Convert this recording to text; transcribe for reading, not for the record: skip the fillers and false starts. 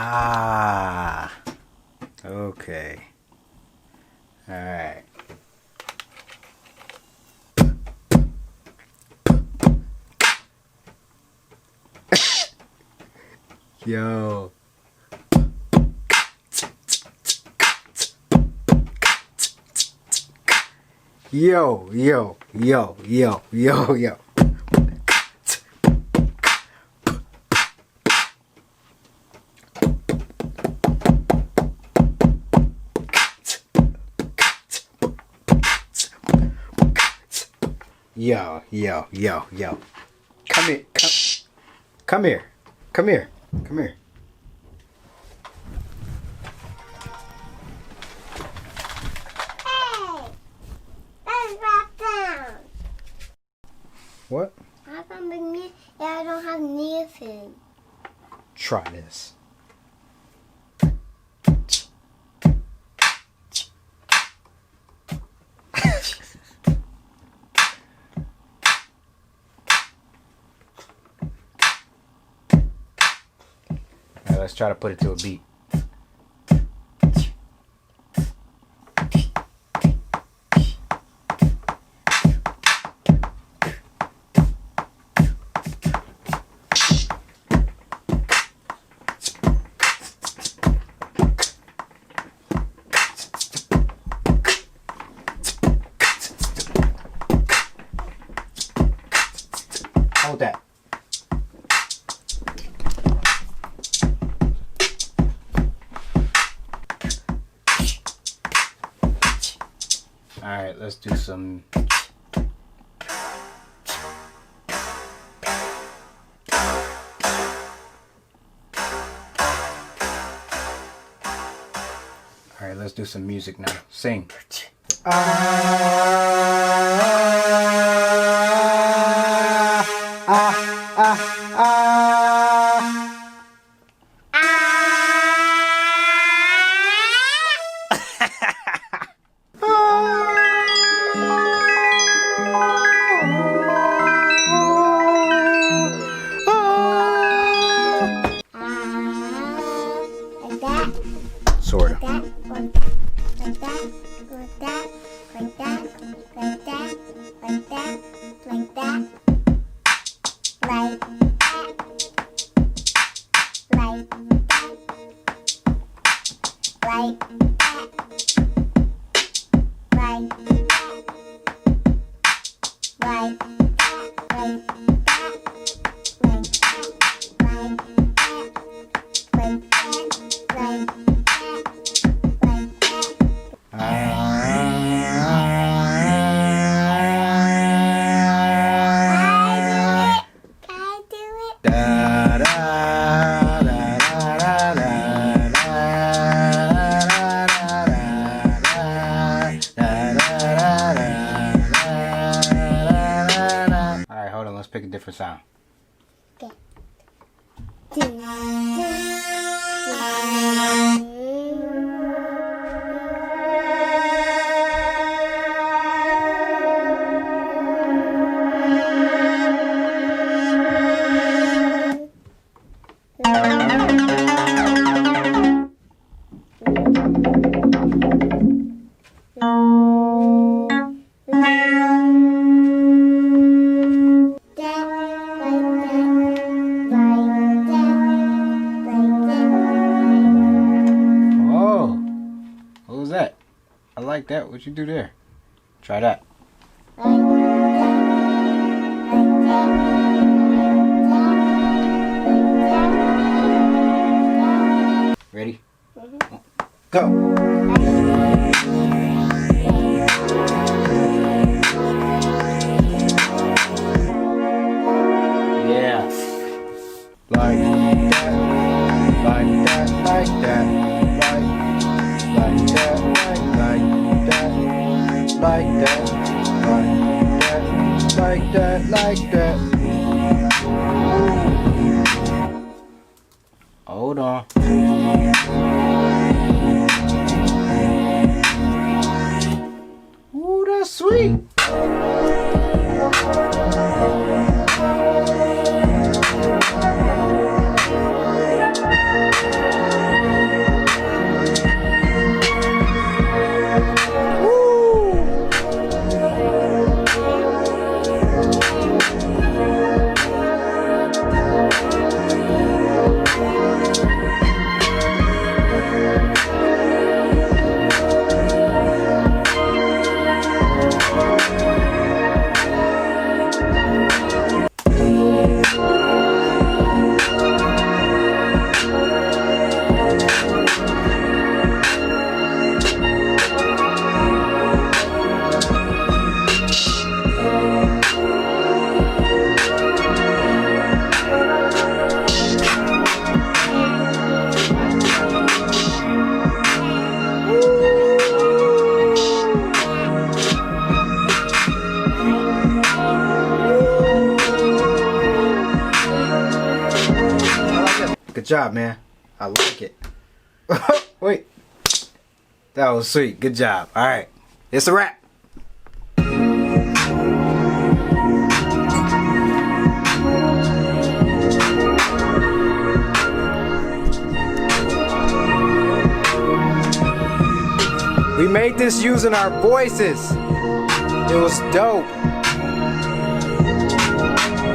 Ah. Okay. All right. Yo. Yo, yo, yo, yo, yo, yo. Yo, yo, yo, yo. Come here. Come here. Come here. Come here. Hey! Let's wrap down. What? How come me? Yeah, I don't have anything. Try this. Let's try to put it to a beat. Hold that. Alright, let's do some. Alright, let's do some music now. Sing. Like that. Sort of. Like that. Like that. Like that. Like that. Like that. Like that. Like that. Like that. Like that. Like that. Like that. Like that. Alright, hold on, let's pick a different sound. That. I like that. What you do there? Try that. Ready? Go. Yeah. Like that. Like that. Like that. Like that, like that, like that, like that. Hold on. Ooh, that's sweet. job, man. I like it. Wait. That was sweet. Good job. All right. It's a wrap. We made this using our voices. It was dope.